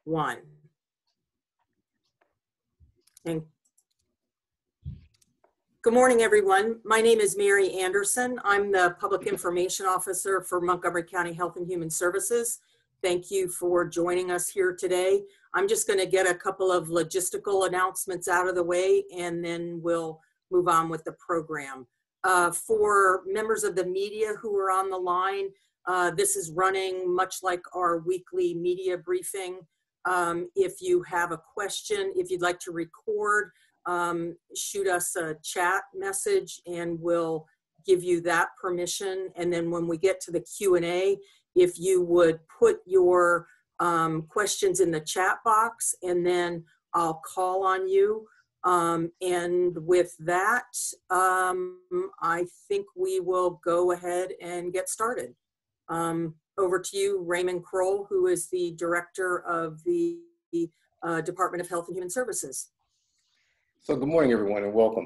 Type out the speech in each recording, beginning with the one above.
one. And good morning, everyone. My name is Mary Anderson. I'm the Public Information Officer for Montgomery County Health and Human Services. Thank you for joining us here today. I'm just going to get a couple of logistical announcements out of the way, and then we'll move on with the program. For members of the media who are on the line, this is running much like our weekly media briefing. If you have a question, if you'd like to record, shoot us a chat message and we'll give you that permission. And then when we get to the Q&A, if you would put your questions in the chat box, and then I'll call on you. And with that, I think we will go ahead and get started. Over to you, Raymond Kroll, who is the Director of the Department of Health and Human Services. So good morning, everyone, and welcome.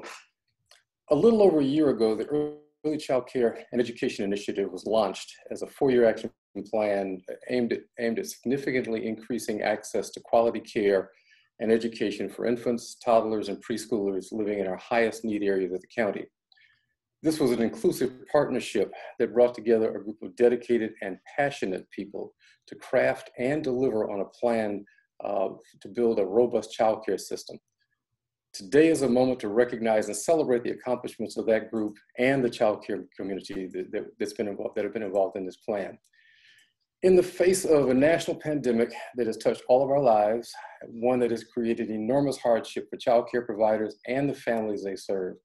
A little over a year ago, the Early Child Care and Education Initiative was launched as a 4-year action plan aimed at significantly increasing access to quality care and education for infants, toddlers, and preschoolers living in our highest need areas of the county. This was an inclusive partnership that brought together a group of dedicated and passionate people to craft and deliver on a plan to build a robust child care system. Today is a moment to recognize and celebrate the accomplishments of that group and the child care community that have been involved in this plan. In the face of a national pandemic that has touched all of our lives, one that has created enormous hardship for child care providers and the families they serve,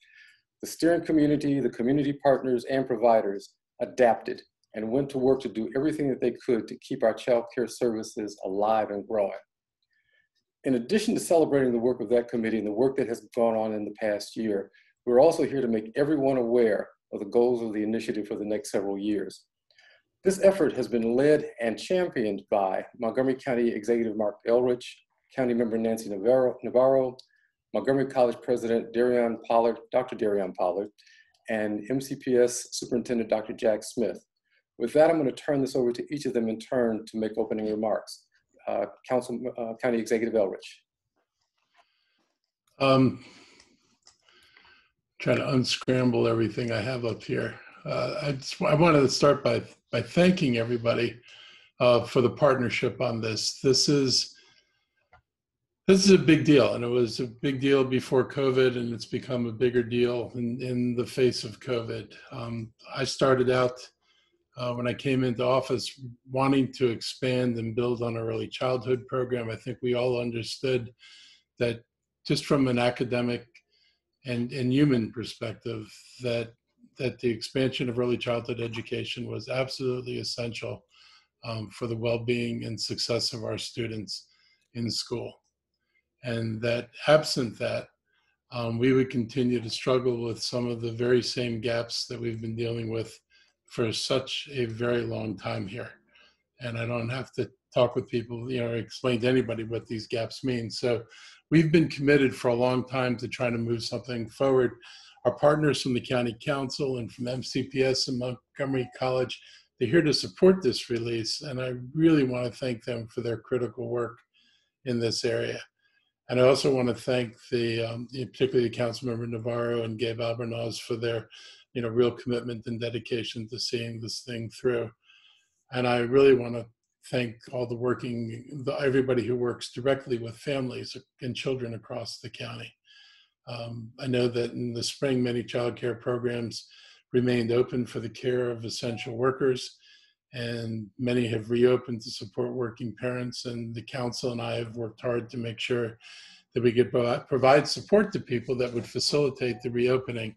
the steering community, the community partners, and providers adapted and went to work to do everything that they could to keep our child care services alive and growing. In addition to celebrating the work of that committee and the work that has gone on in the past year, we're also here to make everyone aware of the goals of the initiative for the next several years. This effort has been led and championed by Montgomery County Executive Mark Elrich, County Member Nancy Navarro, Montgomery College President Dr. Jerriann Pollard, and MCPS Superintendent Dr. Jack Smith. With that, I'm going to turn this over to each of them in turn to make opening remarks. County Executive Elrich. Trying to unscramble everything I have up here. I wanted to start by thanking everybody for the partnership on this. This is a big deal, and it was a big deal before COVID, and it's become a bigger deal in the face of COVID. I started out when I came into office wanting to expand and build on our early childhood program. I think we all understood that just from an academic and human perspective, that the expansion of early childhood education was absolutely essential for the well-being and success of our students in school. And that absent that, we would continue to struggle with some of the very same gaps that we've been dealing with for such a very long time here. And I don't have to talk with people, explain to anybody what these gaps mean. So we've been committed for a long time to try to move something forward. Our partners from the County Council and from MCPS and Montgomery College, they're here to support this release. And I really want to thank them for their critical work in this area. And I also want to thank particularly the Councilmember Navarro and Gabe Albornoz for their real commitment and dedication to seeing this thing through. And I really want to thank everybody who works directly with families and children across the county. I know that in the spring, many child care programs remained open for the care of essential workers, and many have reopened to support working parents, and the council and I have worked hard to make sure that we could provide support to people that would facilitate the reopening.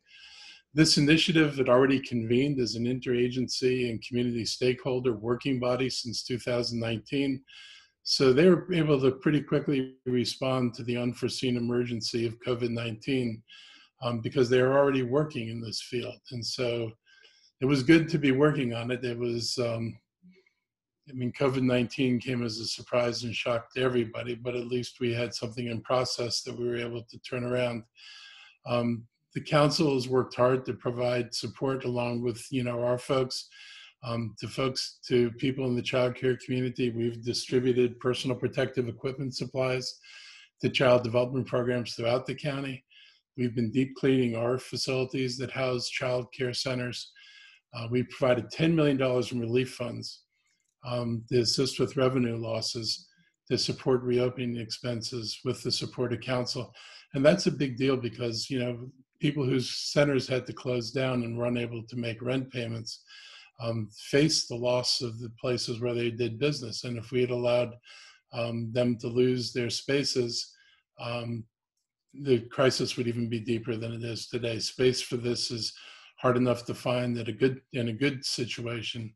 This initiative had already convened as an interagency and community stakeholder working body since 2019. So they were able to pretty quickly respond to the unforeseen emergency of COVID-19 because they were already working in this field. And so it was good to be working on it. It was, COVID-19 came as a surprise and shock to everybody, but at least we had something in process that we were able to turn around. The council has worked hard to provide support along with, our folks. To people in the child care community, we've distributed personal protective equipment supplies to child development programs throughout the county. We've been deep cleaning our facilities that house child care centers. We provided $10 million in relief funds to assist with revenue losses, to support reopening expenses with the support of council. And that's a big deal because, people whose centers had to close down and were unable to make rent payments faced the loss of the places where they did business. And if we had allowed them to lose their spaces, the crisis would even be deeper than it is today. Space for this is hard enough to find in a good situation.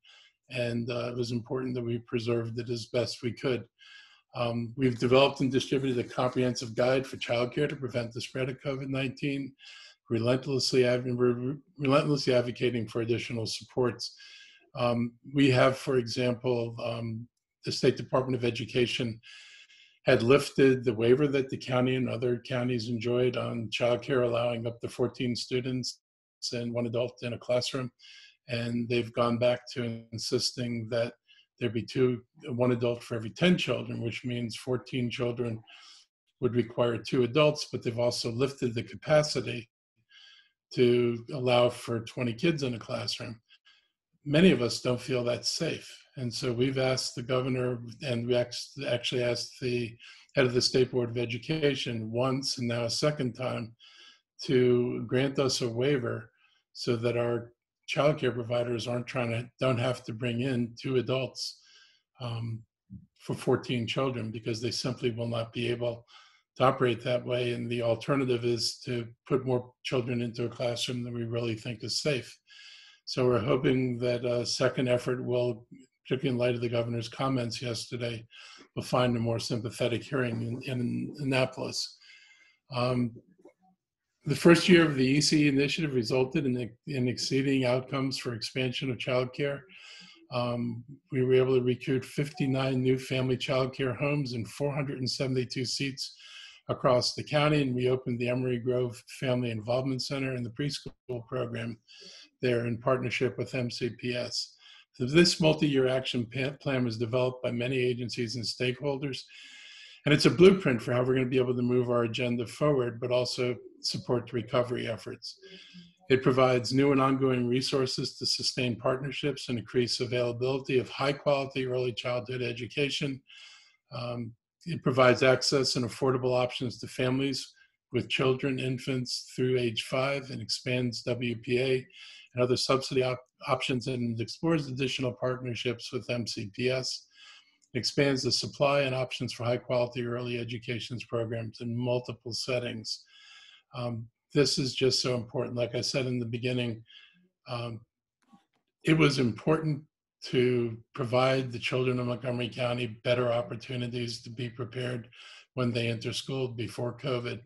And it was important that we preserved it as best we could. We've developed and distributed a comprehensive guide for childcare to prevent the spread of COVID-19, relentlessly advocating for additional supports. We have, for example, the State Department of Education had lifted the waiver that the county and other counties enjoyed on childcare, allowing up to 14 students and one adult in a classroom. And they've gone back to insisting that there be one adult for every 10 children, which means 14 children would require 2 adults, but they've also lifted the capacity to allow for 20 kids in a classroom. Many of us don't feel that's safe. And so we've asked the governor, and we actually asked the head of the State Board of Education once and now a second time to grant us a waiver so that our child care providers don't have to bring in 2 adults for 14 children, because they simply will not be able to operate that way. And the alternative is to put more children into a classroom than we really think is safe. So we're hoping that a second effort will, particularly in light of the governor's comments yesterday, will find a more sympathetic hearing in Annapolis. The first year of the EC initiative resulted in exceeding outcomes for expansion of childcare. We were able to recruit 59 new family childcare homes and 472 seats across the county, and we opened the Emery Grove Family Involvement Center and the preschool program there in partnership with MCPS. So this multi-year action plan was developed by many agencies and stakeholders, and it's a blueprint for how we're going to be able to move our agenda forward, but also support the recovery efforts. It provides new and ongoing resources to sustain partnerships and increase availability of high-quality early childhood education. It provides access and affordable options to families with children, infants through age 5, and expands WPA and other subsidy options, and explores additional partnerships with MCPS. It expands the supply and options for high-quality early education programs in multiple settings. This is just so important. Like I said in the beginning, it was important to provide the children of Montgomery County better opportunities to be prepared when they enter school before COVID.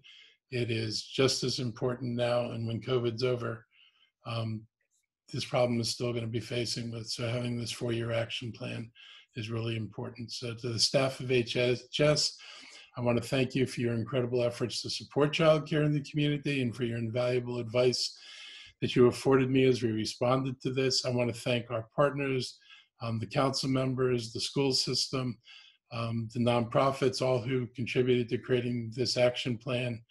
It is just as important now, and when COVID's over, this problem is still going to be facing with. So having this 4-year action plan is really important. So to the staff of HHS, I want to thank you for your incredible efforts to support childcare in the community and for your invaluable advice that you afforded me as we responded to this. I want to thank our partners, the council members, the school system, the nonprofits, all who contributed to creating this action plan.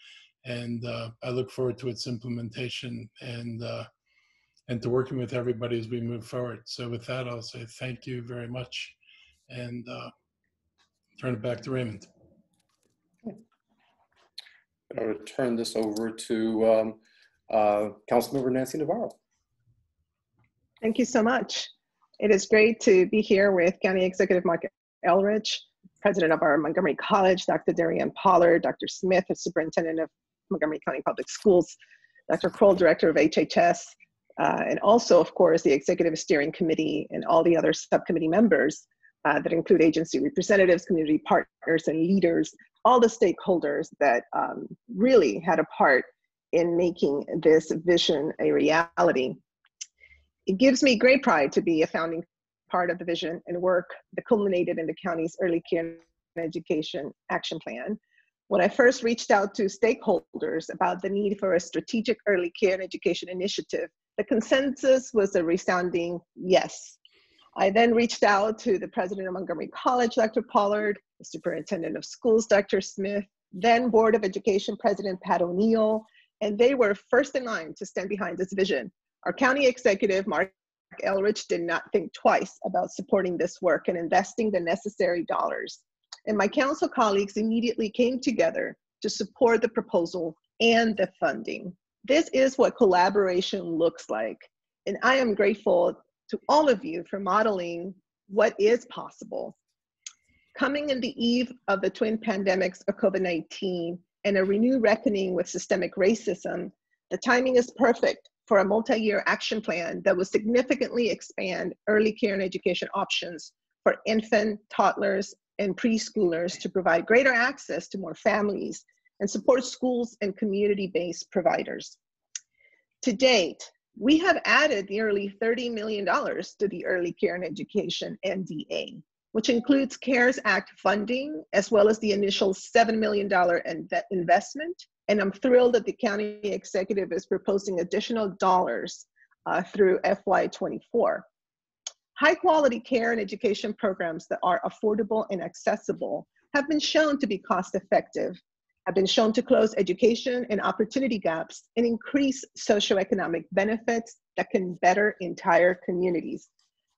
And I look forward to its implementation and to working with everybody as we move forward. So with that, I'll say thank you very much and turn it back to Raymond. I'm going to turn this over to Councilmember Nancy Navarro. Thank you so much. It is great to be here with County Executive Mark Elrich, President of our Montgomery College, Dr. Jerriann Pollard, Dr. Smith, the Superintendent of Montgomery County Public Schools, Dr. Kroll, Director of HHS, and also, of course, the Executive Steering Committee and all the other subcommittee members that include agency representatives, community partners, and leaders, all the stakeholders that really had a part in making this vision a reality. It gives me great pride to be a founding part of the vision and work that culminated in the county's early care and education action plan. When I first reached out to stakeholders about the need for a strategic early care and education initiative, the consensus was a resounding yes. I then reached out to the president of Montgomery College, Dr. Pollard, the superintendent of schools, Dr. Smith, then Board of Education President Pat O'Neill, and they were first in line to stand behind this vision. Our county executive, Mark Elrich, did not think twice about supporting this work and investing the necessary dollars. And my council colleagues immediately came together to support the proposal and the funding. This is what collaboration looks like. And I am grateful to all of you for modeling what is possible. Coming in the eve of the twin pandemics of COVID-19 and a renewed reckoning with systemic racism, the timing is perfect for a multi-year action plan that will significantly expand early care and education options for infant, toddlers, and preschoolers to provide greater access to more families and support schools and community-based providers. To date, we have added nearly $30 million to the Early Care and Education NDA, which includes CARES Act funding, as well as the initial $7 million investment. And I'm thrilled that the county executive is proposing additional dollars through FY24. High quality care and education programs that are affordable and accessible have been shown to be cost effective, have been shown to close education and opportunity gaps and increase socioeconomic benefits that can better entire communities.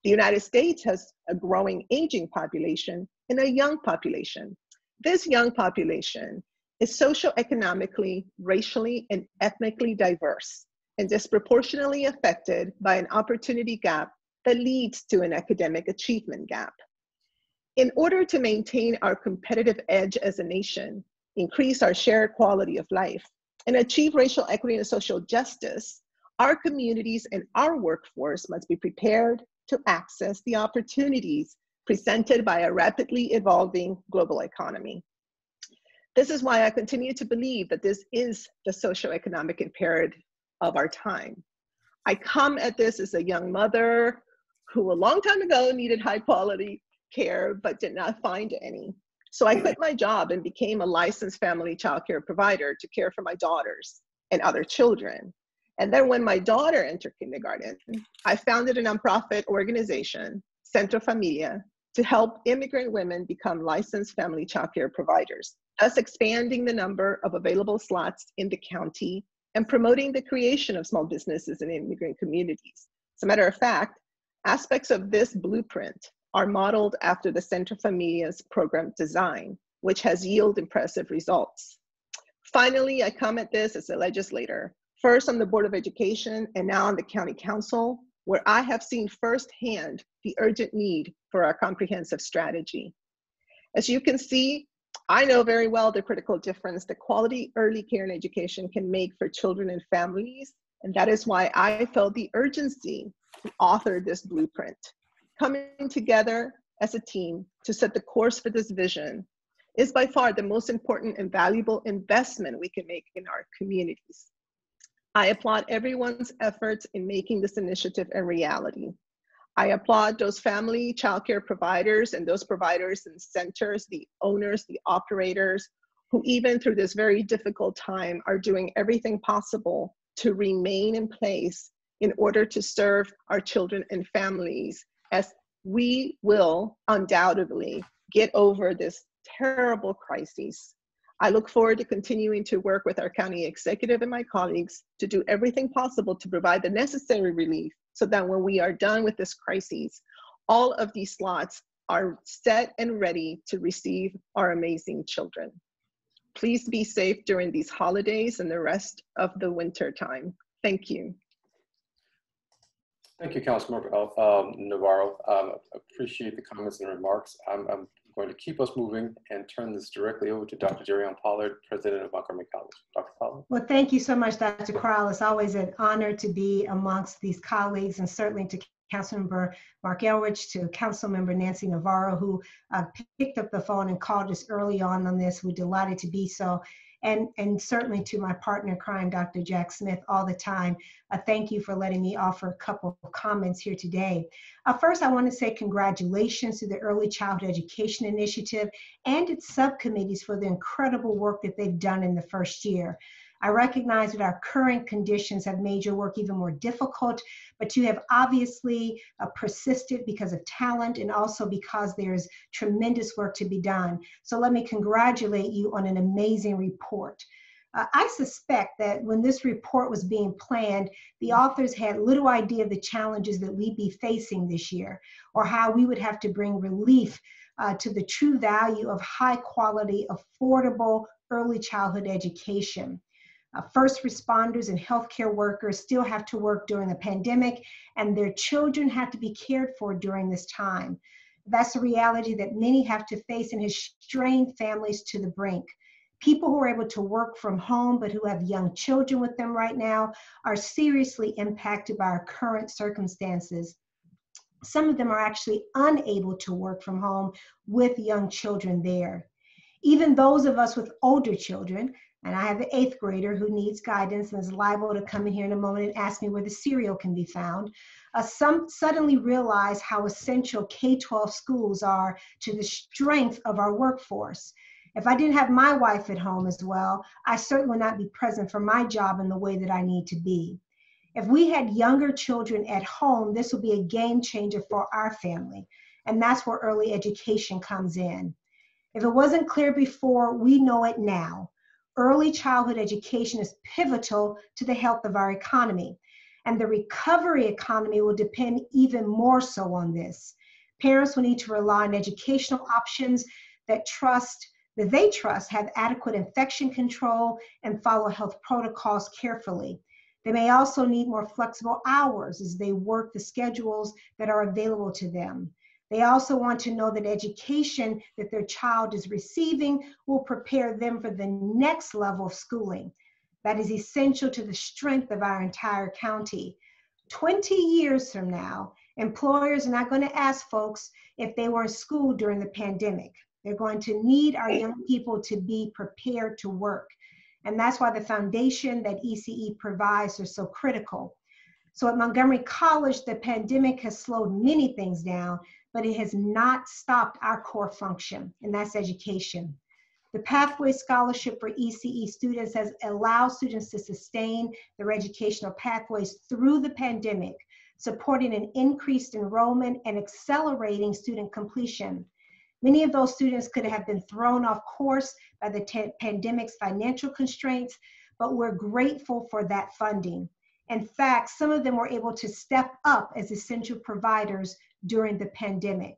The United States has a growing aging population and a young population. This young population is socioeconomically, racially, and ethnically diverse and disproportionately affected by an opportunity gap that leads to an academic achievement gap. In order to maintain our competitive edge as a nation, increase our shared quality of life, and achieve racial equity and social justice, our communities and our workforce must be prepared to access the opportunities presented by a rapidly evolving global economy. This is why I continue to believe that this is the socioeconomic imperative of our time. I come at this as a young mother who a long time ago needed high quality care but did not find any. So I quit my job and became a licensed family child care provider to care for my daughters and other children. And then when my daughter entered kindergarten, I founded a nonprofit organization, Centro Familia, to help immigrant women become licensed family child care providers, thus expanding the number of available slots in the county and promoting the creation of small businesses in immigrant communities. As a matter of fact, aspects of this blueprint are modeled after the Centro Familia's program design, which has yielded impressive results. Finally, I come at this as a legislator, first on the Board of Education and now on the County Council, where I have seen firsthand the urgent need for our comprehensive strategy. As you can see, I know very well the critical difference that quality early care and education can make for children and families, and that is why I felt the urgency to author this blueprint. Coming together as a team to set the course for this vision is by far the most important and valuable investment we can make in our communities. I applaud everyone's efforts in making this initiative a reality. I applaud those family childcare providers and those providers and centers, the owners, the operators, who even through this very difficult time are doing everything possible to remain in place in order to serve our children and families, as we will undoubtedly get over this terrible crisis. I look forward to continuing to work with our county executive and my colleagues to do everything possible to provide the necessary relief so that when we are done with this crisis, all of these slots are set and ready to receive our amazing children. Please be safe during these holidays and the rest of the winter time. Thank you. Thank you, Councilmember Navarro. Appreciate the comments and remarks. I'm going to keep us moving and turn this directly over to Dr. Jerriann Pollard, President of Montgomery College. Dr. Pollard. Well, thank you so much, Dr. Crowell. It's always an honor to be amongst these colleagues, and certainly to Councilmember Mark Elrich, to Councilmember Nancy Navarro, who picked up the phone and called us early on this. We're delighted to be so. And certainly to my partner in crime, Dr. Jack Smith, all the time. Thank you for letting me offer a couple of comments here today. First, I want to say congratulations to the Early Childhood Education Initiative and its subcommittees for the incredible work that they've done in the first year. I recognize that our current conditions have made your work even more difficult, but you have obviously persisted because of talent and also because there's tremendous work to be done. So let me congratulate you on an amazing report. I suspect that when this report was being planned, the authors had little idea of the challenges that we'd be facing this year, or how we would have to bring relief to the true value of high quality, affordable early childhood education. First responders and healthcare workers still have to work during the pandemic, and their children have to be cared for during this time. That's a reality that many have to face and has strained families to the brink. People who are able to work from home but who have young children with them right now are seriously impacted by our current circumstances. Some of them are actually unable to work from home with young children there. Even those of us with older children, and I have an 8th grader who needs guidance and is liable to come in here in a moment and ask me where the cereal can be found, some suddenly realize how essential K-12 schools are to the strength of our workforce. If I didn't have my wife at home as well, I certainly would not be present for my job in the way that I need to be. If we had younger children at home, this would be a game changer for our family. And that's where early education comes in. If it wasn't clear before, we know it now. Early childhood education is pivotal to the health of our economy. And the recovery economy will depend even more so on this. Parents will need to rely on educational options that they trust have adequate infection control and follow health protocols carefully. They may also need more flexible hours as they work the schedules that are available to them. They also want to know that education that their child is receiving will prepare them for the next level of schooling. That is essential to the strength of our entire county. 20 years from now, employers are not going to ask folks if they were in school during the pandemic. They're going to need our young people to be prepared to work. And that's why the foundation that ECE provides are so critical. So at Montgomery College, the pandemic has slowed many things down, but it has not stopped our core function, and that's education. The Pathway Scholarship for ECE students has allowed students to sustain their educational pathways through the pandemic, supporting an increased enrollment and accelerating student completion. Many of those students could have been thrown off course by the pandemic's financial constraints, but we're grateful for that funding. In fact, some of them were able to step up as essential providers during the pandemic.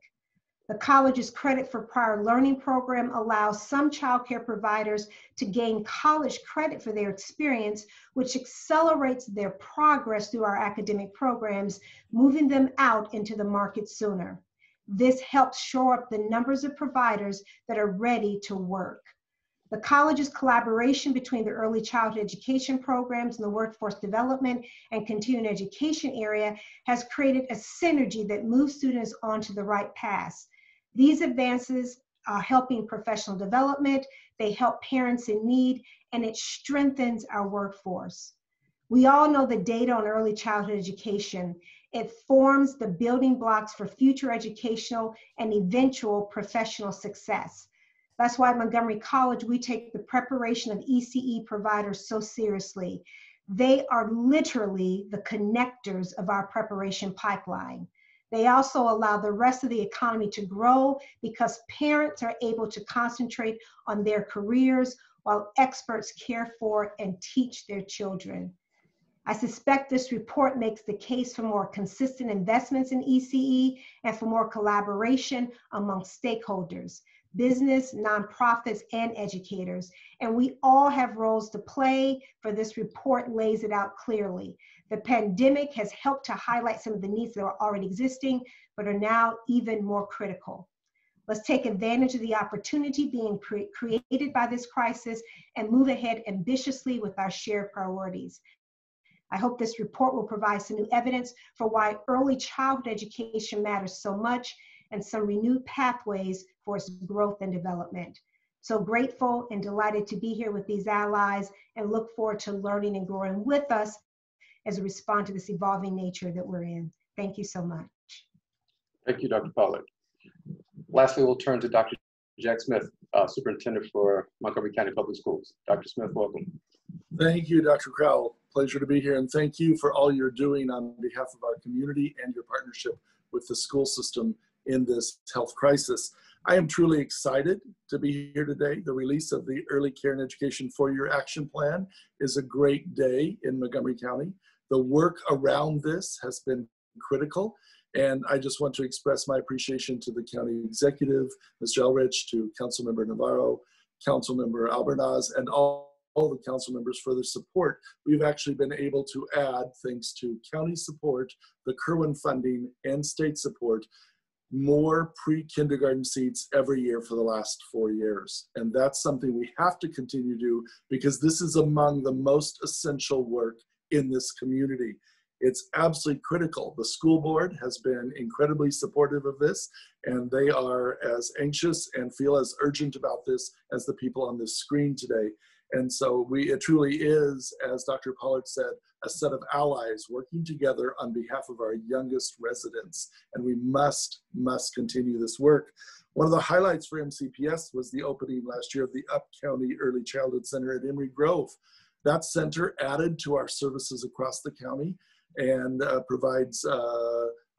The college's Credit for Prior Learning program allows some childcare providers to gain college credit for their experience, which accelerates their progress through our academic programs, moving them out into the market sooner. This helps shore up the numbers of providers that are ready to work. The college's collaboration between the early childhood education programs and the workforce development and continuing education area has created a synergy that moves students onto the right path. These advances are helping professional development, they help parents in need, and it strengthens our workforce. We all know the data on early childhood education. It forms the building blocks for future educational and eventual professional success. That's why at Montgomery College, we take the preparation of ECE providers so seriously. They are literally the connectors of our preparation pipeline. They also allow the rest of the economy to grow because parents are able to concentrate on their careers while experts care for and teach their children. I suspect this report makes the case for more consistent investments in ECE and for more collaboration among stakeholders, business, nonprofits, and educators. And we all have roles to play, for this report lays it out clearly. The pandemic has helped to highlight some of the needs that are already existing, but are now even more critical. Let's take advantage of the opportunity being created by this crisis and move ahead ambitiously with our shared priorities. I hope this report will provide some new evidence for why early childhood education matters so much and some renewed pathways for its growth and development. So grateful and delighted to be here with these allies and look forward to learning and growing with us as we respond to this evolving nature that we're in. Thank you so much. Thank you, Dr. Pollard. Lastly, we'll turn to Dr. Jack Smith, Superintendent for Montgomery County Public Schools. Dr. Smith, welcome. Thank you, Dr. Crowell. Pleasure to be here, and thank you for all you're doing on behalf of our community and your partnership with the school system in this health crisis. I am truly excited to be here today. The release of the Early Care and Education 4-Year Action Plan is a great day in Montgomery County. The work around this has been critical, and I just want to express my appreciation to the county executive, Mr. Elrich, to Councilmember Navarro, Councilmember Albernaz, and all the council members for their support. We've actually been able to add, thanks to county support, the Kerwin funding, and state support, more pre-kindergarten seats every year for the last 4 years. And that's something we have to continue to do because this is among the most essential work in this community. It's absolutely critical. The school board has been incredibly supportive of this, and they are as anxious and feel as urgent about this as the people on this screen today. And so it truly is, as Dr. Pollard said, a set of allies working together on behalf of our youngest residents. And we must continue this work. One of the highlights for MCPS was the opening last year of the Up County Early Childhood Center at Emory Grove. That center added to our services across the county and provides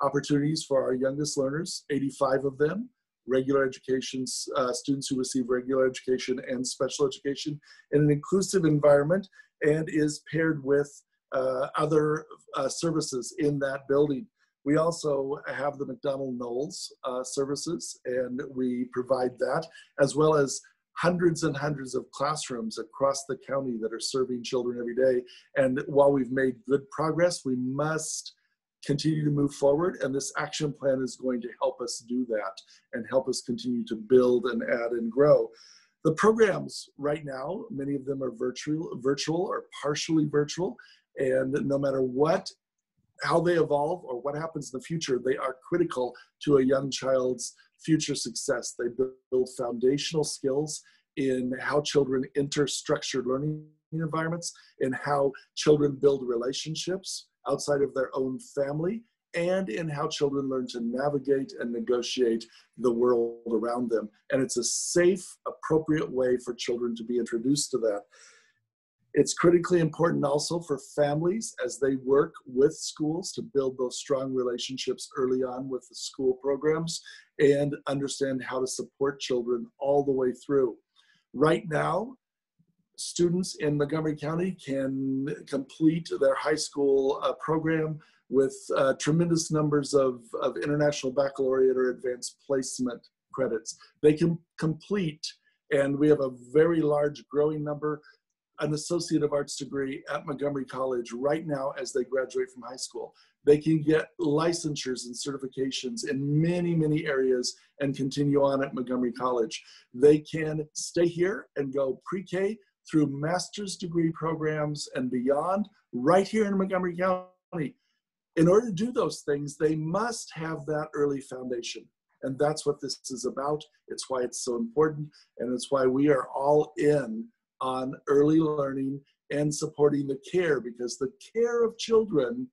opportunities for our youngest learners, 85 of them, regular education students who receive regular education and special education in an inclusive environment, and is paired with other services in that building. We also have the McDonald Knowles services, and we provide that, as well as hundreds and hundreds of classrooms across the county that are serving children every day. And while we've made good progress, we must continue to move forward, and this action plan is going to help us do that and help us continue to build and add and grow. The programs right now, many of them are virtual or partially virtual, and no matter how they evolve or what happens in the future, they are critical to a young child's future success. They build foundational skills in how children enter structured learning environments, in how children build relationships outside of their own family, and in how children learn to navigate and negotiate the world around them. And it's a safe, appropriate way for children to be introduced to that. It's critically important also for families as they work with schools to build those strong relationships early on with the school programs and understand how to support children all the way through. Right now, students in Montgomery County can complete their high school program with tremendous numbers of international baccalaureate or advanced placement credits. They can complete, and we have a very large growing number, an Associate of Arts degree at Montgomery College right now as they graduate from high school. They can get licensures and certifications in many, many areas and continue on at Montgomery College. They can stay here and go pre-K through master's degree programs and beyond right here in Montgomery County. In order to do those things, they must have that early foundation. And that's what this is about. It's why it's so important. And it's why we are all in on early learning and supporting the care, because the care of children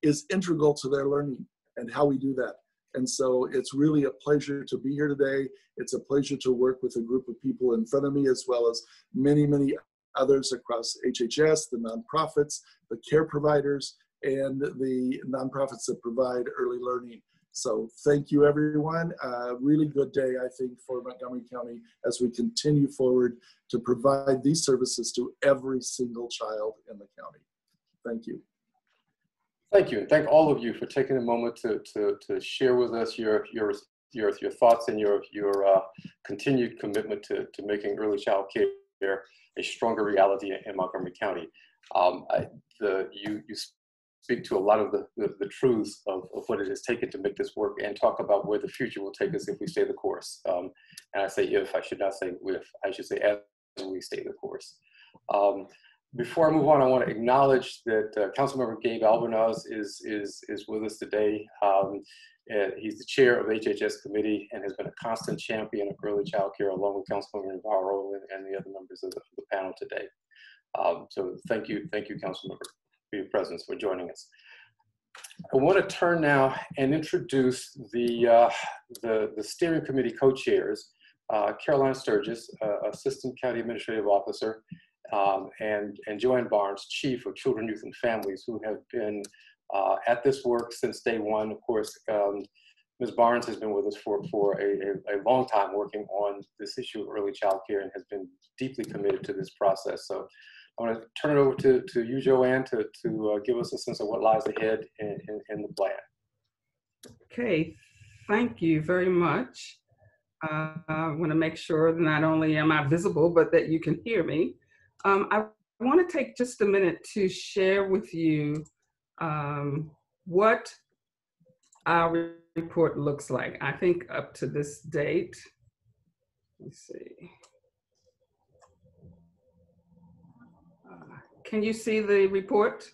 is integral to their learning and how we do that. And so it's really a pleasure to be here today. It's a pleasure to work with a group of people in front of me, as well as many, many others across HHS, the nonprofits, the care providers, and the nonprofits that provide early learning. So thank you, everyone. Really good day, I think, for Montgomery County as we continue forward to provide these services to every single child in the county. Thank you. Thank you, and thank all of you for taking a moment to share with us your thoughts and your continued commitment to making early child care a stronger reality in Montgomery County. You speak to a lot of the truths of what it has taken to make this work, and talk about where the future will take us if we stay the course. And I say if, I should not say if, I should say as we stay the course. Before I move on, I want to acknowledge that Councilmember Gabe Albernaz is with us today. He's the chair of the HHS committee and has been a constant champion of early child care, along with Councilmember Navarro and the other members of the panel today. So thank you, Councilmember, for your presence, for joining us. I want to turn now and introduce the steering committee co-chairs, Caroline Sturgis, Assistant County Administrative Officer, and Joanne Barnes, Chief of Children, Youth, and Families, who have been at this work since day one. Of course, Ms. Barnes has been with us for a long time working on this issue of early child care and has been deeply committed to this process. So I want to turn it over to you, Joanne, to give us a sense of what lies ahead in the plan. Okay, thank you very much. I want to make sure that not only am I visible, but that you can hear me. I want to take just a minute to share with you what our report looks like. I think up to this date, let's see. Can you see the report?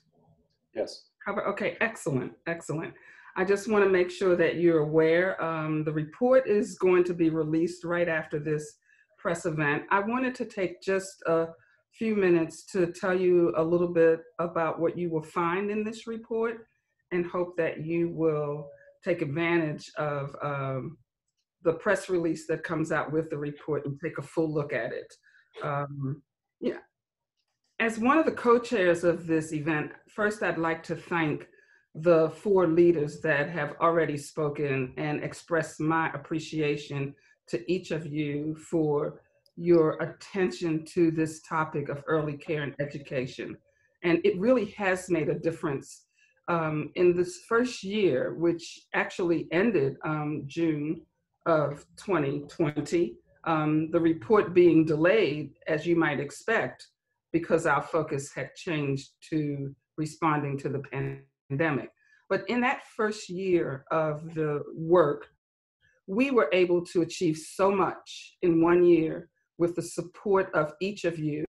Yes. Okay, excellent, excellent. I just want to make sure that you're aware. The report is going to be released right after this press event. I wanted to take just a few minutes to tell you a little bit about what you will find in this report and hope that you will take advantage of the press release that comes out with the report and take a full look at it. Yeah. As one of the co-chairs of this event, first I'd like to thank the 4 leaders that have already spoken and expressed my appreciation to each of you for your attention to this topic of early care and education. And it really has made a difference. In this first year, which actually ended June of 2020, the report being delayed, as you might expect, because our focus had changed to responding to the pandemic. But in that first year of the work, we were able to achieve so much in 1 year with the support of each of you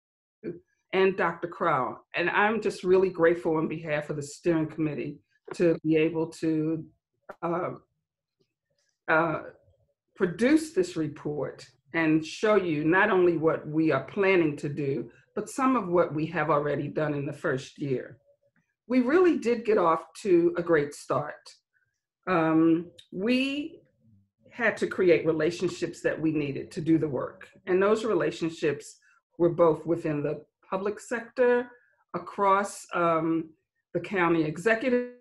and Dr. Crowell. And I'm just really grateful on behalf of the steering committee to be able to produce this report and show you not only what we are planning to do, but some of what we have already done in the first year. We really did get off to a great start. We had to create relationships that we needed to do the work. And those relationships were both within the public sector, across the county executive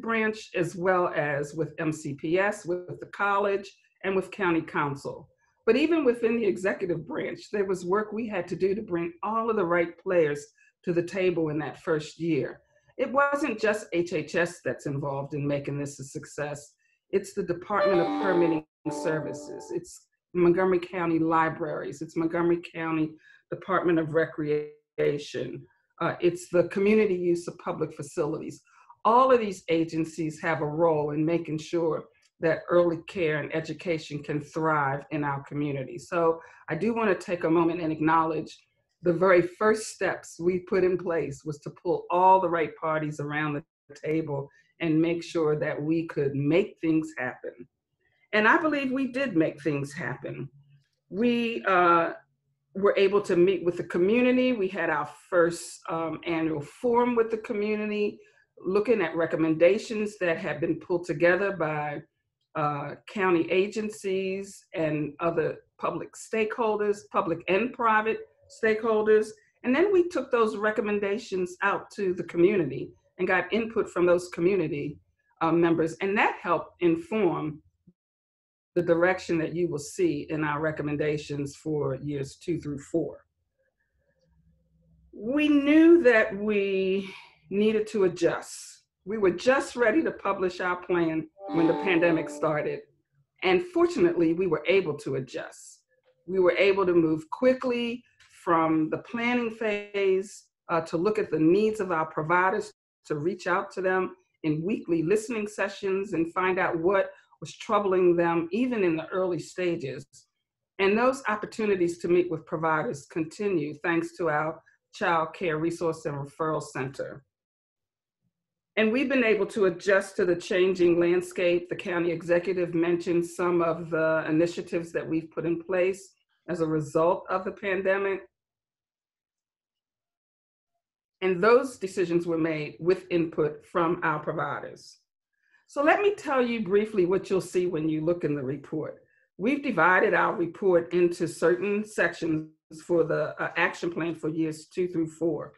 branch, as well as with MCPS, with the college, and with county council. But even within the executive branch, there was work we had to do to bring all of the right players to the table in that first year. It wasn't just HHS that's involved in making this a success. It's the Department of Permitting Services. It's Montgomery County Libraries. It's Montgomery County Department of Recreation. It's the community use of public facilities. All of these agencies have a role in making sure that early care and education can thrive in our community. So I do want to take a moment and acknowledge the very first steps we put in place was to pull all the right parties around the table and make sure that we could make things happen. And I believe we did make things happen. We were able to meet with the community. We had our first annual forum with the community, looking at recommendations that had been pulled together by county agencies and other public stakeholders, public and private stakeholders. And then we took those recommendations out to the community and got input from those community members. And that helped inform the direction that you will see in our recommendations for years 2 through 4. We knew that we needed to adjust. We were just ready to publish our plan when the pandemic started. And fortunately, we were able to adjust. We were able to move quickly from the planning phase to look at the needs of our providers, to reach out to them in weekly listening sessions and find out what was troubling them even in the early stages. And those opportunities to meet with providers continue thanks to our Child Care Resource and Referral Center. And we've been able to adjust to the changing landscape. The county executive mentioned some of the initiatives that we've put in place as a result of the pandemic. And those decisions were made with input from our providers. So let me tell you briefly what you'll see when you look in the report. We've divided our report into certain sections for the action plan for years 2 through 4.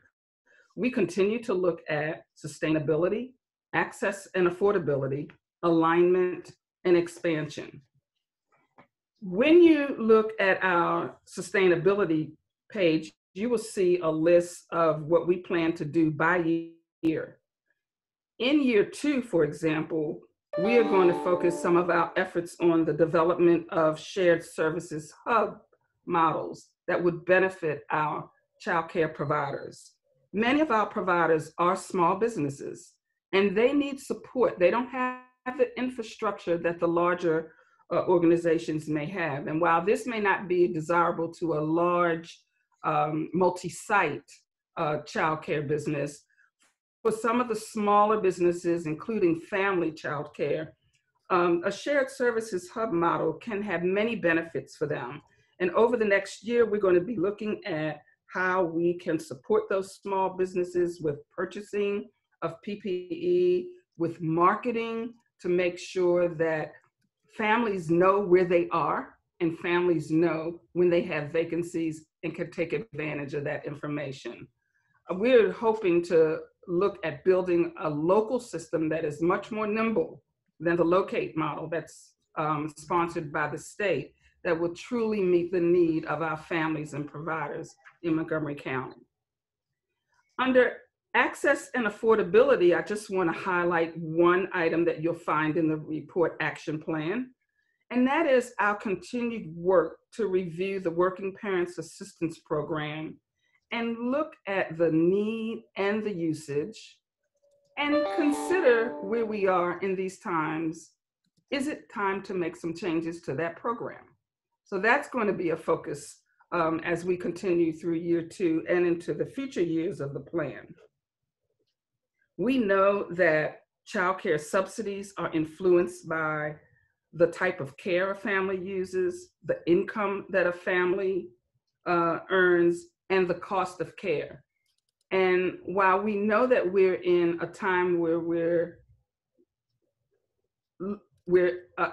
We continue to look at sustainability, access and affordability, alignment, and expansion. When you look at our sustainability page, you will see a list of what we plan to do by year. In year 2, for example, we are going to focus some of our efforts on the development of shared services hub models that would benefit our child care providers. Many of our providers are small businesses and they need support. They don't have the infrastructure that the larger organizations may have. And while this may not be desirable to a large multi-site child care business, for some of the smaller businesses, including family child care, a shared services hub model can have many benefits for them. And over the next year, we're going to be looking at how we can support those small businesses with purchasing of PPE, with marketing to make sure that families know where they are and families know when they have vacancies and can take advantage of that information. We're hoping to look at building a local system that is much more nimble than the locate model that's sponsored by the state, that will truly meet the need of our families and providers in Montgomery County. Under access and affordability, I just want to highlight one item that you'll find in the report action plan, and that is our continued work to review the Working Parents Assistance Program and look at the need and the usage and consider where we are in these times. Is it time to make some changes to that program? So that's going to be a focus as we continue through year 2 and into the future years of the plan. We know that child care subsidies are influenced by the type of care a family uses, the income that a family earns, and the cost of care. And while we know that we're in a time where we're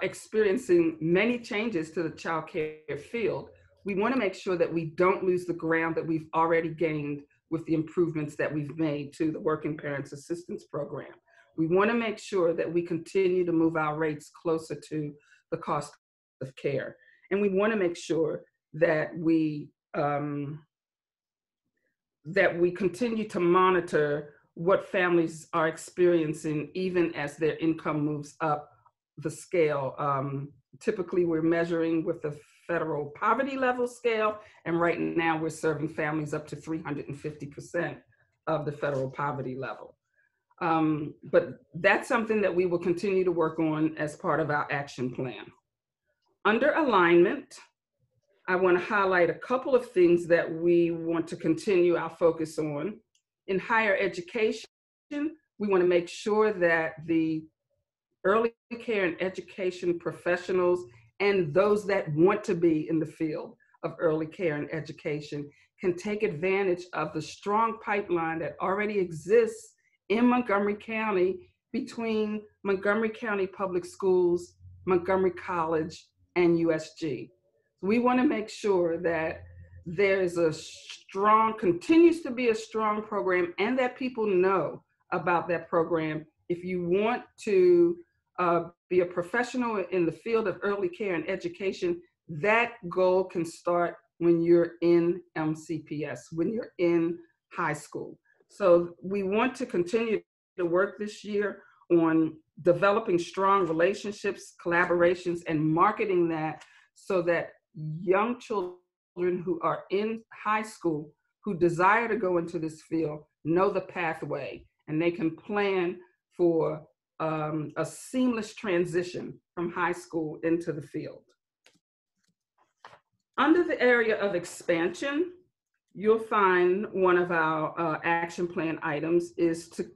experiencing many changes to the child care field, we want to make sure that we don't lose the ground that we've already gained with the improvements that we've made to the Working Parents Assistance Program. We want to make sure that we continue to move our rates closer to the cost of care. And we want to make sure that we continue to monitor what families are experiencing even as their income moves up the scale. Typically, we're measuring with the federal poverty level scale, and right now we're serving families up to 350% of the federal poverty level. But that's something that we will continue to work on as part of our action plan. Under alignment, I want to highlight a couple of things that we want to continue our focus on. In higher education, we want to make sure that the early care and education professionals and those that want to be in the field of early care and education can take advantage of the strong pipeline that already exists in Montgomery County between Montgomery County Public Schools, Montgomery College, and USG. We want to make sure that there's continues to be a strong program, and that people know about that program. If you want to be a professional in the field of early care and education, that goal can start when you're in MCPS, when you're in high school. So we want to continue to work this year on developing strong relationships, collaborations, and marketing that so that young children who are in high school who desire to go into this field know the pathway, and they can plan for a seamless transition from high school into the field. Under the area of expansion, you'll find one of our action plan items is to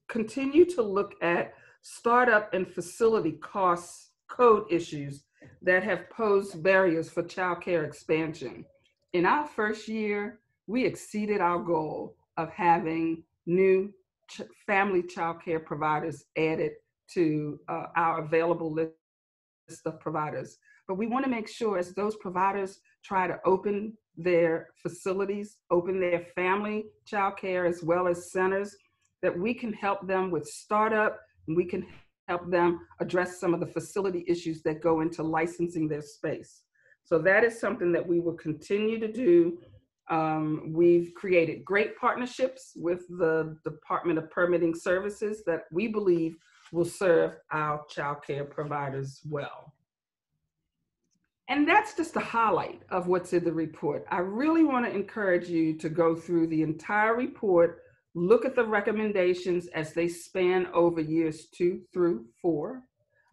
continue to look at startup and facility costs code issues that have posed barriers for child care expansion. In our first year, we exceeded our goal of having new family child care providers added to our available list of providers. But we want to make sure as those providers try to open their facilities, open their family childcare as well as centers, that we can help them with startup, and we can help them address some of the facility issues that go into licensing their space. So that is something that we will continue to do. We've created great partnerships with the Department of Permitting Services that we believe will serve our child care providers well. And that's just a highlight of what's in the report. I really want to encourage you to go through the entire report, look at the recommendations as they span over years 2 through 4,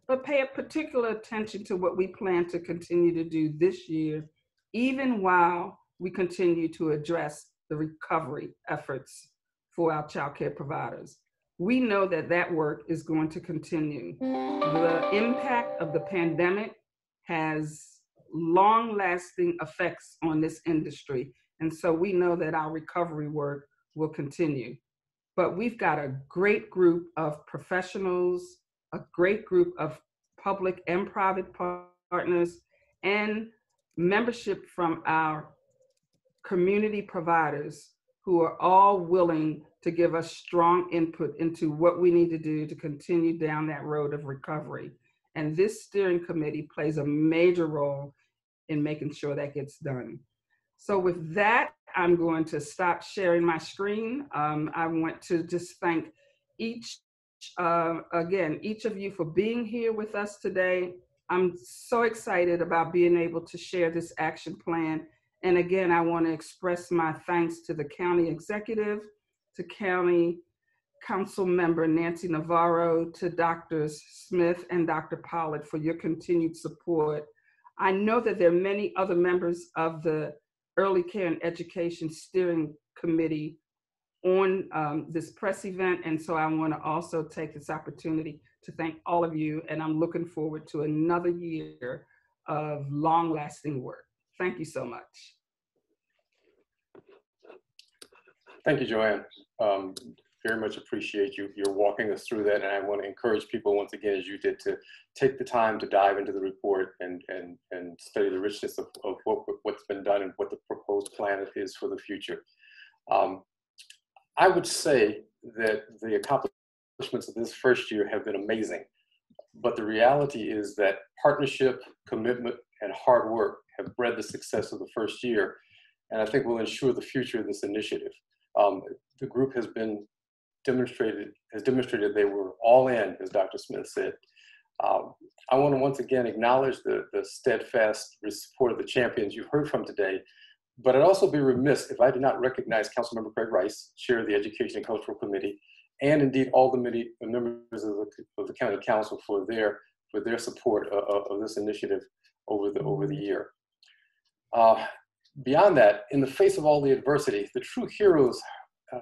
but pay a particular attention to what we plan to continue to do this year, even while we continue to address the recovery efforts for our child care providers. We know that that work is going to continue. The impact of the pandemic has long-lasting effects on this industry, and so we know that our recovery work will continue. But we've got a great group of professionals, a great group of public and private partners, and membership from our community providers who are all willing to give us strong input into what we need to do to continue down that road of recovery. And this steering committee plays a major role in making sure that gets done. So with that, I'm going to stop sharing my screen. I want to just thank each of you for being here with us today. I'm so excited about being able to share this action plan. And again, I want to express my thanks to the county executive, to County Council Member Nancy Navarro, to Drs. Smith and Dr. Pollard for your continued support. I know that there are many other members of the Early Care and Education Steering Committee on this press event, and so I want to also take this opportunity to thank all of you, and I'm looking forward to another year of long-lasting work. Thank you so much. Thank you, Joanne. Very much appreciate you're walking us through that, and I want to encourage people once again, as you did, to take the time to dive into the report and study the richness of what's been done and what the proposed plan is for the future. I would say that the accomplishments of this first year have been amazing, but the reality is that partnership, commitment, and hard work have bred the success of the first year, and I think will ensure the future of this initiative. The group has demonstrated they were all in, as Dr. Smith said. I want to once again acknowledge the steadfast support of the champions you've heard from today, but I'd also be remiss if I did not recognize Councilmember Craig Rice, Chair of the Education and Cultural Committee, and indeed all the many members of the County Council for their support of this initiative over the year. Beyond that, in the face of all the adversity, the true heroes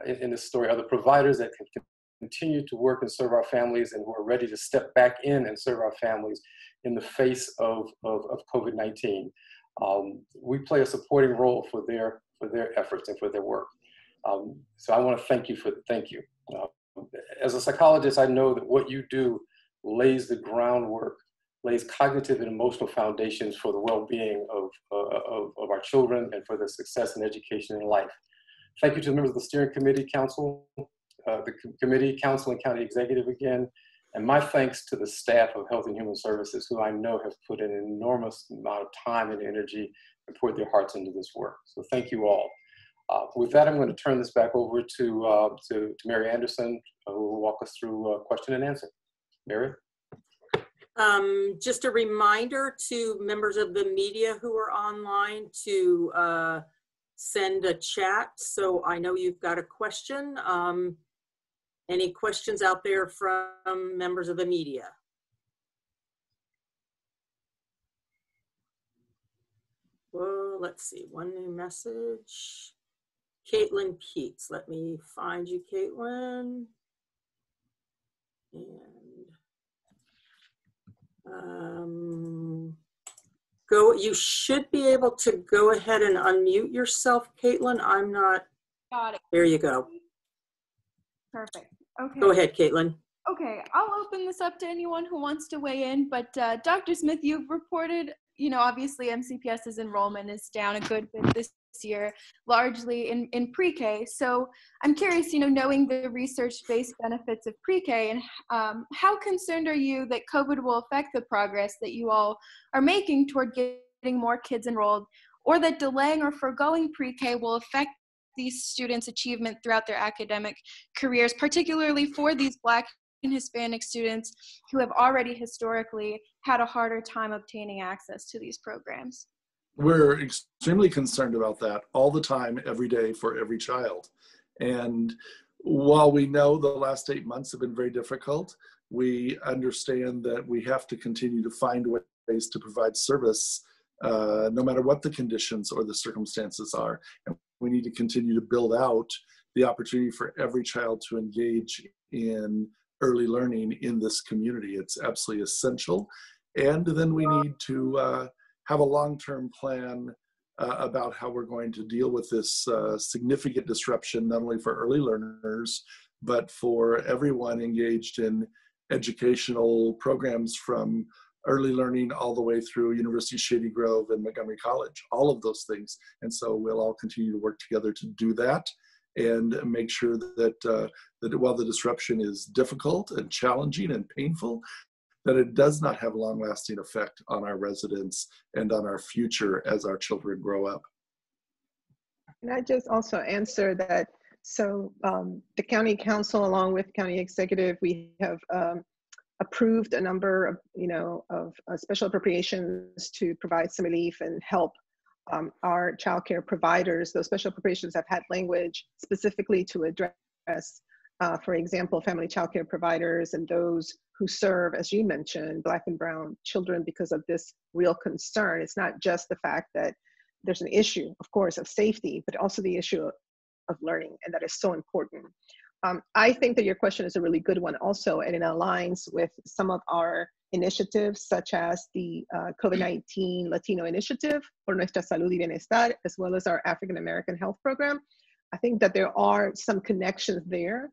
in this story are the providers that can continue to work and serve our families and who are ready to step back in and serve our families in the face of COVID-19. We play a supporting role for their efforts and for their work. So I want to thank you. As a psychologist, I know that what you do lays the groundwork, lays cognitive and emotional foundations for the well-being of our children and for their success in education and life. Thank you to the members of the steering committee, council, the committee, council, and county executive again. And my thanks to the staff of Health and Human Services, who I know have put an enormous amount of time and energy and poured their hearts into this work. So thank you all. With that, I'm going to turn this back over to Mary Anderson, who will walk us through question and answer. Mary? Just a reminder to members of the media who are online to send a chat. So I know you've got a question. Any questions out there from members of the media? Well, let's see, one new message. Caitlin Keats, let me find you, Caitlin. And you should be able to go ahead and unmute yourself, Caitlin. I'm not. Got it. There you go. Perfect. Okay. Go ahead, Caitlin. Okay, I'll open this up to anyone who wants to weigh in, but Dr. Smith, you've reported, obviously MCPS's enrollment is down a good bit this year, largely in pre-K. So I'm curious, knowing the research-based benefits of pre-K, and how concerned are you that COVID will affect the progress that you all are making toward getting more kids enrolled, or that delaying or foregoing pre-K will affect these students' achievement throughout their academic careers, particularly for these Black and Hispanic students who have already historically had a harder time obtaining access to these programs? We're extremely concerned about that all the time, every day, for every child. And while we know the last 8 months have been very difficult, we understand that we have to continue to find ways to provide service no matter what the conditions or the circumstances are. And we need to continue to build out the opportunity for every child to engage in early learning in this community. It's absolutely essential. And then we need to have a long-term plan about how we're going to deal with this significant disruption, not only for early learners, but for everyone engaged in educational programs from early learning all the way through University of Shady Grove and Montgomery College, all of those things. And so we'll all continue to work together to do that and make sure that, that while the disruption is difficult and challenging and painful, that it does not have a long-lasting effect on our residents and on our future as our children grow up. Can I just also answer that? So the county council, along with county executive, we have approved a number of special appropriations to provide some relief and help our child care providers. Those special appropriations have had language specifically to address, for example, family child care providers and those who serve, as you mentioned, Black and brown children because of this real concern. It's not just the fact that there's an issue, of course, of safety, but also the issue of learning, and that is so important. I think that your question is a really good one also, and it aligns with some of our initiatives, such as the COVID-19 Latino Initiative for Nuestra Salud y Bienestar, as well as our African American Health Program. I think that there are some connections there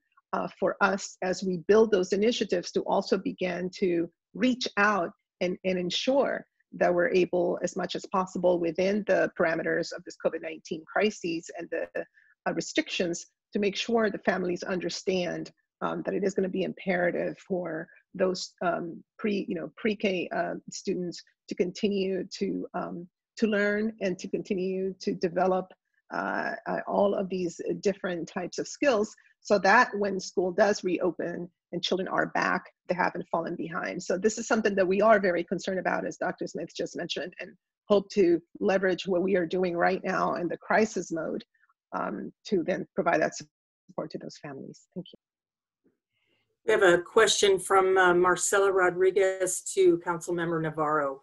for us as we build those initiatives to also begin to reach out and ensure that we're able, as much as possible within the parameters of this COVID-19 crisis and the restrictions, to make sure the families understand that it is going to be imperative for those pre-K students to continue to learn and to continue to develop all of these different types of skills, so that when school does reopen and children are back, they haven't fallen behind. So this is something that we are very concerned about, as Dr. Smith just mentioned, and hope to leverage what we are doing right now in the crisis mode to then provide that support to those families. Thank you. We have a question from Marcela Rodriguez to Councilmember Navarro.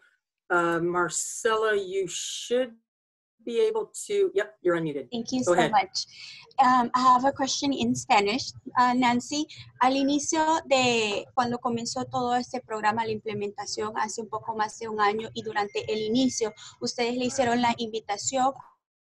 Marcela, you should be able to, yep, you're unmuted. Thank you Go so ahead. much. I have a question in Spanish. Nancy, al inicio de cuando comenzó todo este programa, la implementación hace un poco más de un año, y durante el inicio, ustedes le hicieron la invitación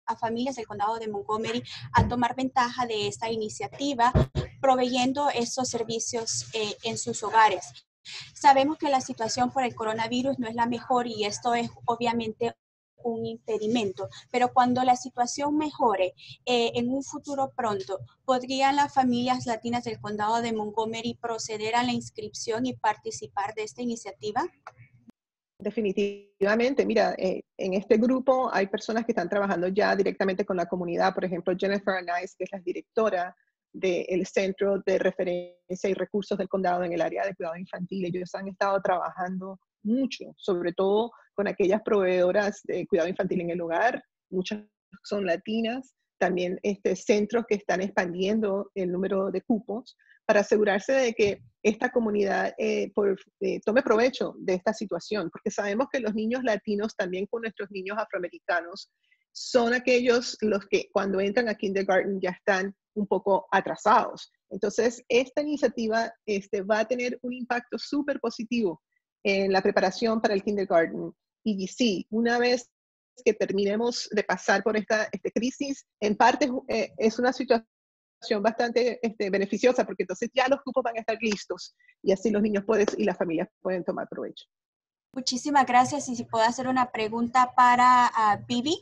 a familias del condado de Montgomery a tomar ventaja de esta iniciativa, proveyendo estos servicios en sus hogares. Sabemos que la situación por el coronavirus no es la mejor y esto es obviamente un impedimento, pero cuando la situación mejore en un futuro pronto, ¿podrían las familias latinas del condado de Montgomery proceder a la inscripción y participar de esta iniciativa? Definitivamente, mira, en este grupo hay personas que están trabajando ya directamente con la comunidad. Por ejemplo, Jennifer Anais, que es la directora del Centro de Referencia y Recursos del Condado en el área de cuidado infantil. Ellos han estado trabajando mucho, sobre todo con aquellas proveedoras de cuidado infantil en el hogar. Muchas son latinas. También centros que están expandiendo el número de cupos para asegurarse de que esta comunidad tome provecho de esta situación, porque sabemos que los niños latinos, también con nuestros niños afroamericanos, son aquellos los que cuando entran a kindergarten ya están un poco atrasados. Entonces, esta iniciativa va a tener un impacto súper positivo en la preparación para el kindergarten. Y sí, una vez que terminemos de pasar por esta crisis, en parte es una situación bastante beneficiosa, porque entonces ya los cupos van a estar listos y así los niños y las familias pueden tomar provecho. Muchísimas gracias. Y si puedo hacer una pregunta para Vivi.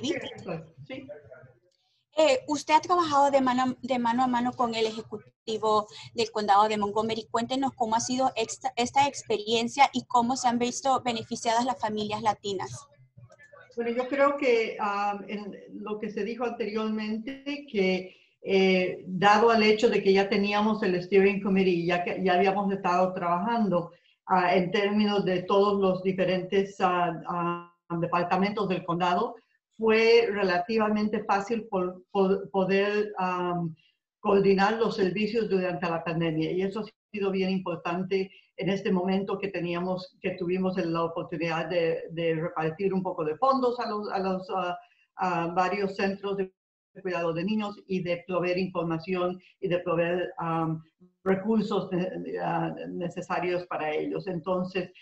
Vivi. Sí. Usted ha trabajado de mano a mano con el ejecutivo del condado de Montgomery. Cuéntenos cómo ha sido esta experiencia y cómo se han visto beneficiadas las familias latinas. Bueno, yo creo que en lo que se dijo anteriormente, que dado al hecho de que ya teníamos el Steering Committee, ya habíamos estado trabajando en términos de todos los diferentes departamentos del condado, fue relativamente fácil poder coordinar los servicios durante la pandemia. Y eso ha sido bien importante en este momento que tuvimos la oportunidad de repartir un poco de fondos a los varios centros de cuidado de niños y de proveer información y de proveer recursos necesarios para ellos. Entonces,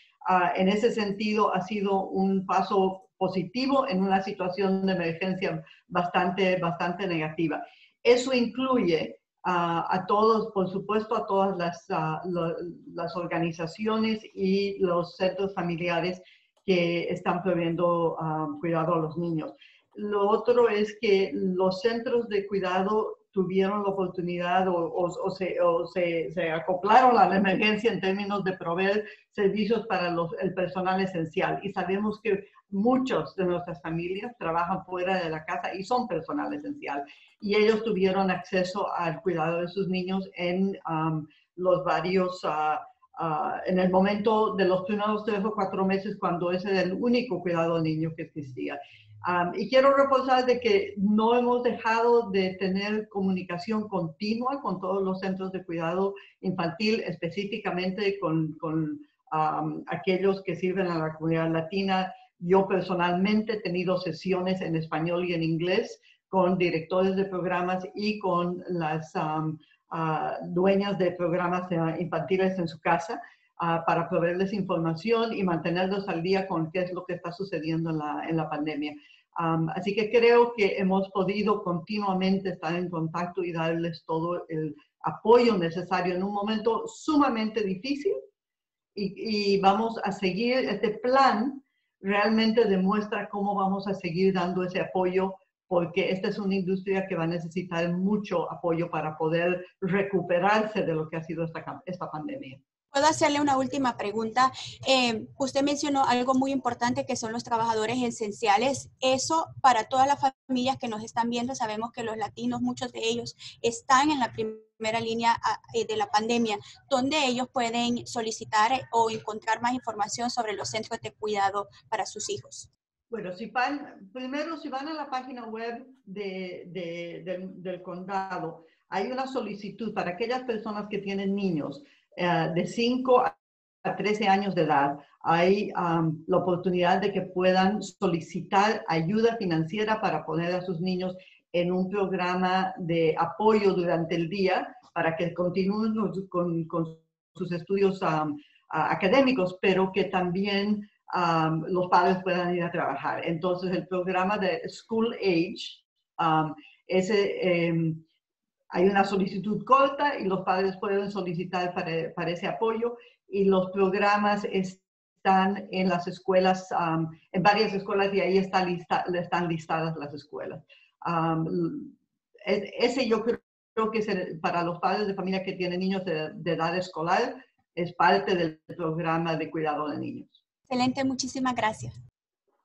en ese sentido, ha sido un paso positivo en una situación de emergencia bastante negativa. Eso incluye a todos, por supuesto, a todas las organizaciones y los centros familiares que están proveyendo cuidado a los niños. Lo otro es que los centros de cuidado tuvieron la oportunidad o se acoplaron a la emergencia en términos de proveer servicios para el personal esencial. Y sabemos que muchos de nuestras familias trabajan fuera de la casa y son personal esencial. Y ellos tuvieron acceso al cuidado de sus niños en los varios, en el momento de los primeros 3 o 4 meses, cuando ese era el único cuidado al niño que existía. Y quiero reforzar de que no hemos dejado de tener comunicación continua con todos los centros de cuidado infantil, específicamente con aquellos que sirven a la comunidad latina. Yo personalmente he tenido sesiones en español y en inglés con directores de programas y con las dueñas de programas infantiles en su casa para proveerles información y mantenerlos al día con qué es lo que está sucediendo en la pandemia. Así que creo que hemos podido continuamente estar en contacto y darles todo el apoyo necesario en un momento sumamente difícil y vamos a seguir. Este plan realmente demuestra cómo vamos a seguir dando ese apoyo, porque esta es una industria que va a necesitar mucho apoyo para poder recuperarse de lo que ha sido esta pandemia. ¿Puedo hacerle una última pregunta? Usted mencionó algo muy importante que son los trabajadores esenciales. Eso para todas las familias que nos están viendo, sabemos que los latinos, muchos de ellos están en la primera línea de la pandemia, donde ellos pueden solicitar o encontrar más información sobre los centros de cuidado para sus hijos. Bueno, primero si van a la página web del condado, hay una solicitud para aquellas personas que tienen niños de 5 a 13 años de edad. Hay la oportunidad de que puedan solicitar ayuda financiera para poner a sus niños en un programa de apoyo durante el día para que continúen con sus estudios académicos, pero que también los padres puedan ir a trabajar. Entonces, el programa de School Age, hay una solicitud corta y los padres pueden solicitar para ese apoyo, y los programas están en las escuelas, en varias escuelas, y ahí están listadas las escuelas. Ese yo creo que es para los padres de familia que tienen niños de edad escolar, es parte del programa de cuidado de niños. Excelente, muchísimas gracias.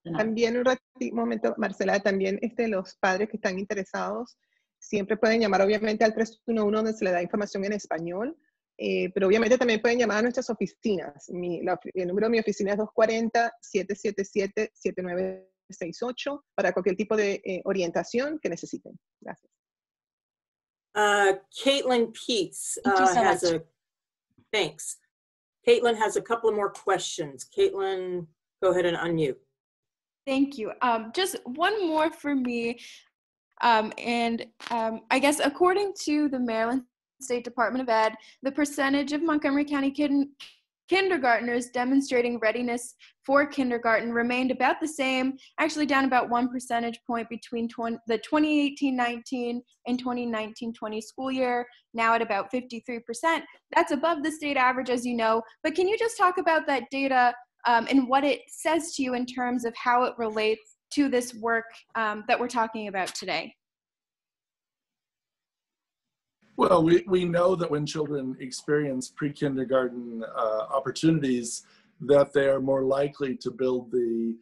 También un momento, Marcela, también los padres que están interesados siempre pueden llamar obviamente al 311 donde se le da información en español, pero obviamente también pueden llamar a nuestras oficinas. El número de mi oficina es 240-777-7968 para cualquier tipo de orientación que necesiten. Gracias. Caitlin Peets thanks. Caitlin has a couple of more questions. Caitlin, go ahead and unmute. Thank you. Just one more for me. I guess according to the Maryland State Department of Ed, the percentage of Montgomery County kindergartners demonstrating readiness for kindergarten remained about the same, actually down about 1 percentage point between the 2018-19 and 2019-20 school year, now at about 53%. That's above the state average, as you know, but can you just talk about that data and what it says to you in terms of how it relates to this work that we're talking about today? Well, we know that when children experience pre-kindergarten opportunities, that they are more likely to build the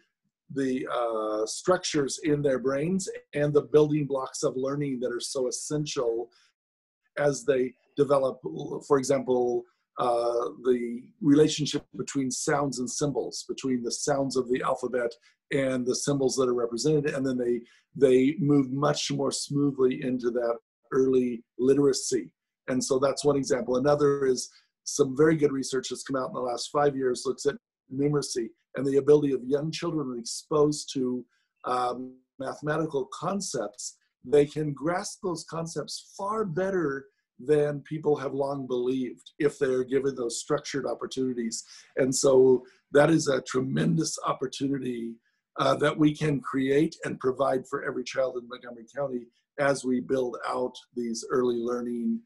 structures in their brains and the building blocks of learning that are so essential as they develop, for example, the relationship between sounds and symbols, between the sounds of the alphabet and the symbols that are represented, and then they move much more smoothly into that early literacy. And so that's one example. Another is some very good research that's come out in the last 5 years, looks at numeracy and the ability of young children when exposed to mathematical concepts. They can grasp those concepts far better than people have long believed if they're given those structured opportunities. And so that is a tremendous opportunity that we can create and provide for every child in Montgomery County as we build out these early learning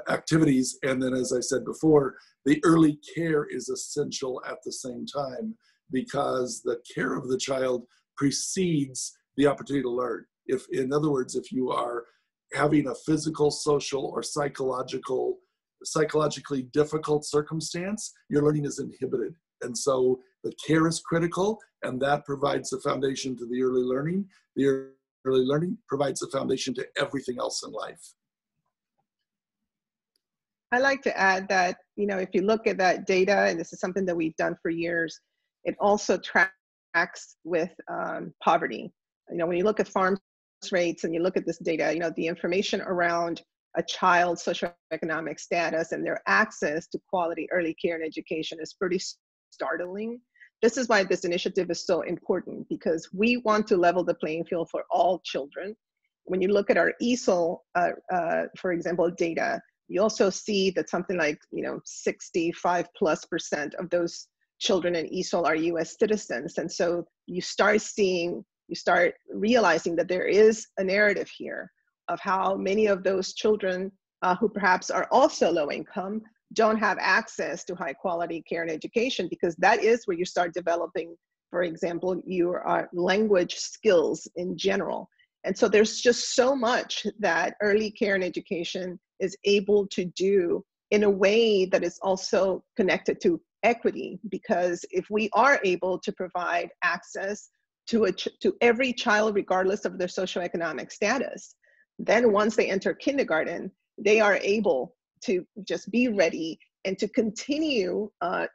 activities. And then, as I said before, the early care is essential at the same time, because the care of the child precedes the opportunity to learn. If, in other words, if you are having a physical, social, or psychologically difficult circumstance, your learning is inhibited. And so the care is critical, and that provides the foundation to the early learning. The early learning provides the foundation to everything else in life. I like to add that, you know, if you look at that data, and this is something that we've done for years, it also tracks with poverty. You know, when you look at farm rates and you look at this data, you know, the information around a child's socioeconomic status and their access to quality early care and education is pretty startling. This is why this initiative is so important, because we want to level the playing field for all children. When you look at our ESOL, for example, data, you also see that something like, you know, 65+% of those children in ESOL are US citizens. And so you start realizing that there is a narrative here of how many of those children who perhaps are also low income don't have access to high quality care and education, because that is where you start developing, for example, your language skills in general. And so there's just so much that early care and education is able to do in a way that is also connected to equity, because if we are able to provide access to every child, regardless of their socioeconomic status, then once they enter kindergarten, they are able to just be ready and to continue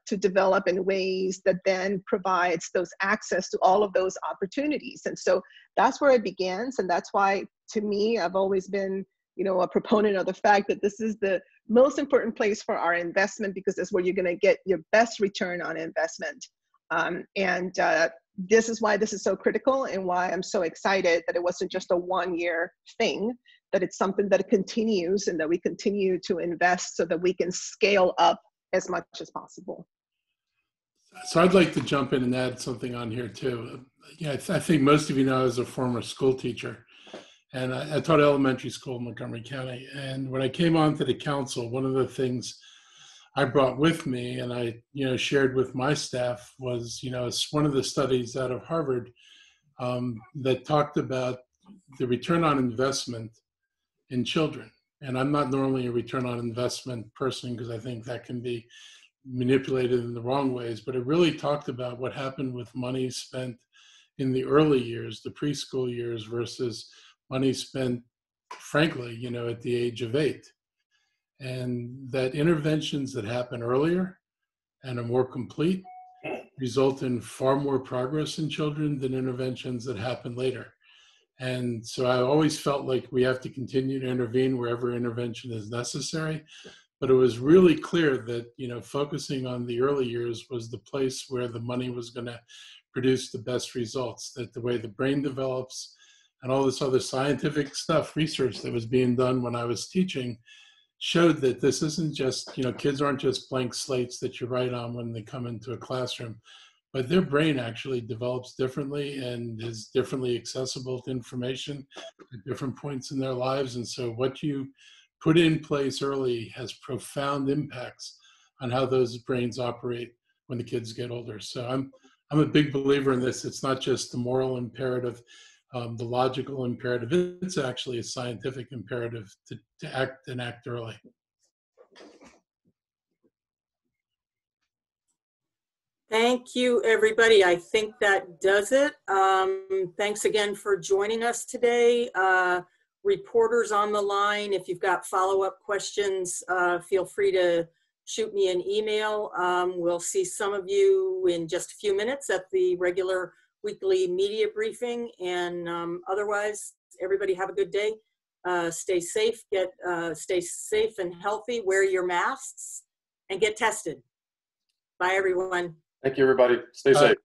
to develop in ways that then provides those access to all of those opportunities. And so that's where it begins. And that's why, to me, I've always been, you know, a proponent of the fact that this is the most important place for our investment, because that's where you're going to get your best return on investment. This is why this is so critical, and why I'm so excited that it wasn't just a one-year thing, that it's something that continues and that we continue to invest so that we can scale up as much as possible. So I'd like to jump in and add something on here too. Yeah, I think most of you know I was a former school teacher, and I taught elementary school in Montgomery County. And when I came onto the council, one of the things I brought with me and I, you know, shared with my staff was, you know, it's one of the studies out of Harvard that talked about the return on investment in children. And I'm not normally a return on investment person, because I think that can be manipulated in the wrong ways, but it really talked about what happened with money spent in the early years, the preschool years, versus money spent, frankly, you know, at the age of 8. And that interventions that happen earlier and are more complete result in far more progress in children than interventions that happen later. And so I always felt like we have to continue to intervene wherever intervention is necessary. But it was really clear that, you know, focusing on the early years was the place where the money was going to produce the best results, that the way the brain develops and all this other scientific stuff, research that was being done when I was teaching, showed that this isn't just, you know, kids aren't just blank slates that you write on when they come into a classroom, but their brain actually develops differently and is differently accessible to information at different points in their lives. And so what you put in place early has profound impacts on how those brains operate when the kids get older. So I'm a big believer in this. It's not just the moral imperative, the logical imperative. It's actually a scientific imperative to act and act early. Thank you, everybody. I think that does it. Thanks again for joining us today. Reporters on the line, if you've got follow-up questions, feel free to shoot me an email. We'll see some of you in just a few minutes at the regular weekly media briefing. And otherwise, everybody have a good day. Stay safe, stay safe and healthy, wear your masks, and get tested. Bye, everyone. Thank you, everybody. Stay safe.